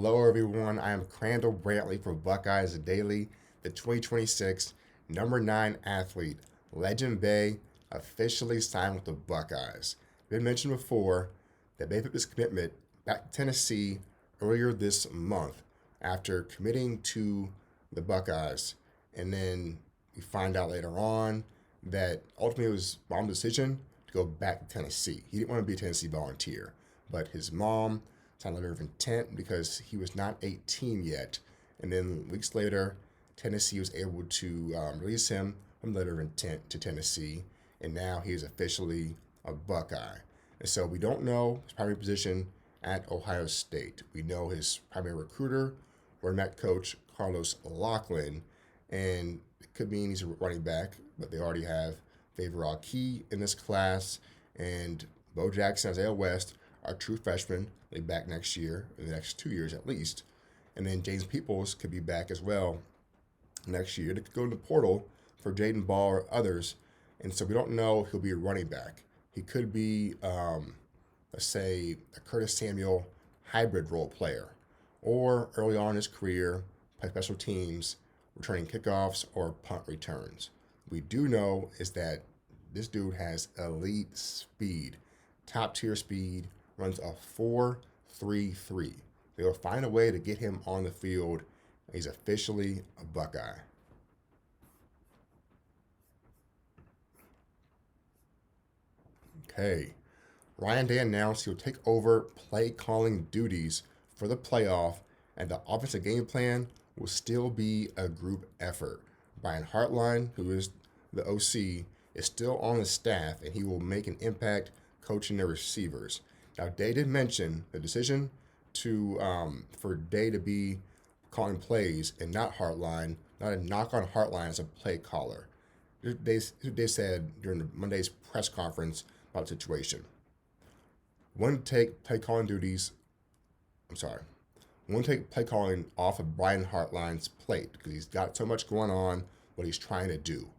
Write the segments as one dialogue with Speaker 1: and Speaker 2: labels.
Speaker 1: Hello, everyone. I am Krandall Brantley from Buckeyes Daily, the 2026 number 9 athlete. Legend Bay officially signed with the Buckeyes. Been mentioned before that they put this commitment back to Tennessee earlier this month after committing to the Buckeyes. And then we find out later on that ultimately it was mom's decision to go back to Tennessee. He didn't want to be a Tennessee Volunteer, but his mom signed a letter of intent because he was not 18 yet. And then weeks later, Tennessee was able to release him from the letter of intent to Tennessee, and now he is officially a Buckeye. And so we don't know his primary position at Ohio State. We know his primary recruiter, or Met coach Carlos Lachlan, and it could mean he's a running back, but they already have Favor Key in this class, and Bo Jackson, Isaiah West are true freshmen. They'll be back next year, in the next 2 years at least. And then James Peoples could be back as well next year. They could go to the portal for Jaden Ball or others. And so we don't know if he'll be a running back. He could be, let's say, a Curtis Samuel hybrid role player. Or early on in his career, play special teams, returning kickoffs or punt returns. We do know is that this dude has elite speed, top tier speed, runs a 4.33. They will find a way to get him on the field. He's officially a Buckeye. Okay. Ryan Day announced he'll take over play calling duties for the playoff, and the offensive game plan will still be a group effort. Brian Hartline, who is the OC, is still on the staff, and he will make an impact coaching the receivers. Now, Day did mention the decision for Day to be calling plays and not Hartline, not a knock on Hartline as a play caller. They said during Monday's press conference about the situation. One to take play calling duties. I'm sorry. One to take play calling off of Brian Hartline's plate because he's got so much going on. What he's trying to do.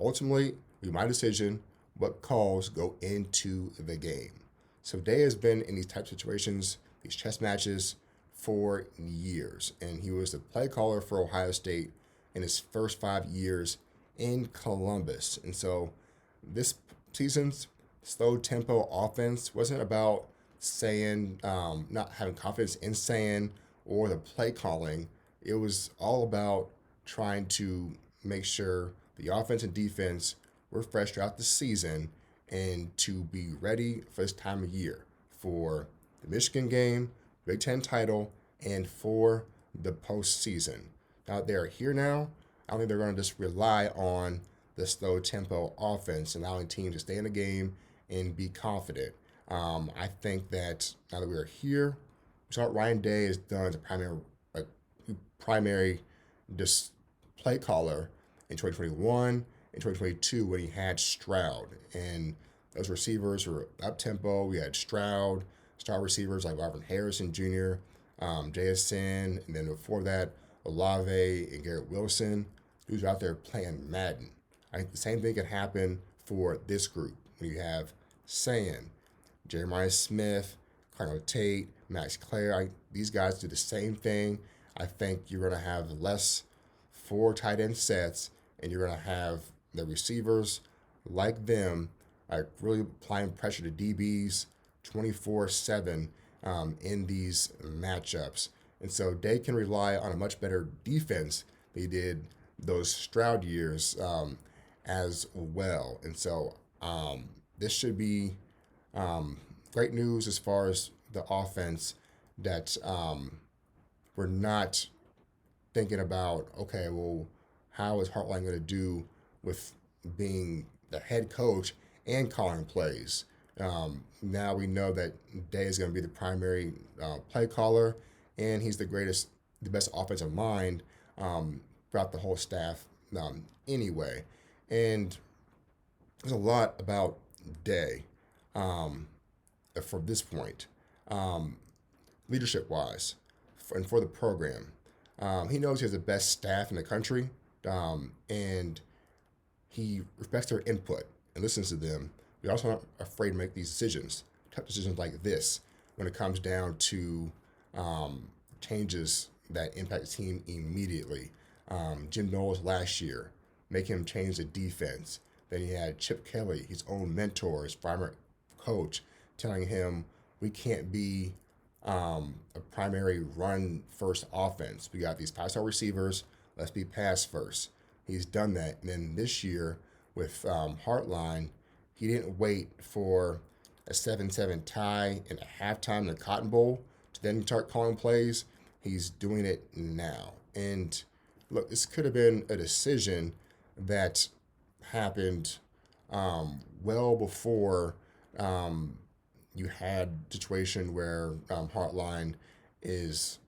Speaker 1: Ultimately, it'll be my decision what calls go into the game. So Day has been in these type of situations, these chess matches, for years, and he was the play caller for Ohio State in his first 5 years in Columbus. And so this season's slow tempo offense wasn't about saying, not having confidence in saying or the play calling. It was all about trying to make sure the offense and defense were fresh throughout the season and to be ready for this time of year for the Michigan game, Big Ten title, and for the postseason. Now they're here now. I don't think they're going to just rely on the slow tempo offense, allowing teams to stay in the game and be confident. I think that now that we are here, we saw what Ryan Day has done as a primary play caller in 2021 and 2022 when he had Stroud. And those receivers were up tempo. We had Stroud, star receivers like Marvin Harrison Jr., JSN, and then before that, Olave and Garrett Wilson, who's out there playing Madden. I think the same thing can happen for this group when you have Sam, Jeremiah Smith, Cardinal Tate, Max Clare. These guys do the same thing. I think you're going to have less 4 tight end sets, and you're going to have the receivers like them really applying pressure to DBs 24/7 in these matchups. And so they can rely on a much better defense they did those Stroud years as well. And so this should be great news as far as the offense that we're not thinking about, okay, well, how is Hartline going to do with being the head coach and calling plays? Now we know that Day is going to be the primary play caller, and he's the best offensive mind throughout the whole staff anyway. And there's a lot about Day from this point, leadership-wise, and for the program. He knows he has the best staff in the country, and he respects their input and listens to them. We're also not afraid to make these decisions, tough decisions like this, when it comes down to changes that impact the team immediately. Jim Knowles last year, make him change the defense. Then he had Chip Kelly, his own mentor, his former coach, telling him we can't be a primary run first offense. We got these 5-star receivers. Let's be pass first. He's done that. And then this year with Hartline, he didn't wait for a 7-7 tie in a halftime in the Cotton Bowl to then start calling plays. He's doing it now. And look, this could have been a decision that happened well before you had a situation where Hartline is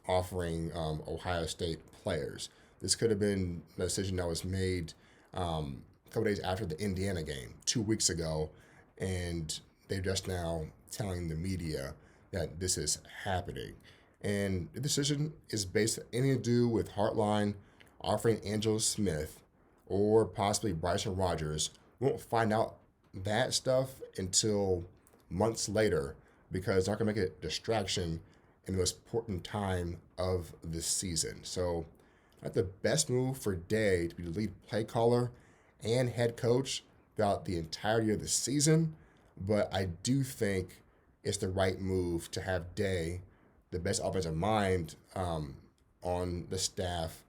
Speaker 1: offering Ohio State players. This could have been a decision that was made a couple days after the Indiana game, 2 weeks ago, and they're just now telling the media that this is happening. And the decision is based on anything to do with Hartline offering Angelo Smith or possibly Bryson Rogers. We won't find out that stuff until months later because they're not going to make it a distraction in the most important time of the season. So, not the best move for Day to be the lead play caller and head coach throughout the entirety of the season, but I do think it's the right move to have Day, the best offensive mind on the staff,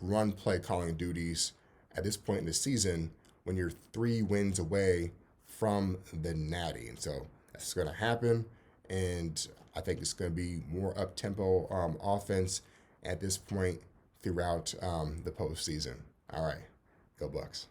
Speaker 1: run play calling duties at this point in the season when you're 3 wins away from the Natty. And so that's going to happen, and I think it's going to be more up-tempo offense at this point throughout the postseason. All right, go Bucks.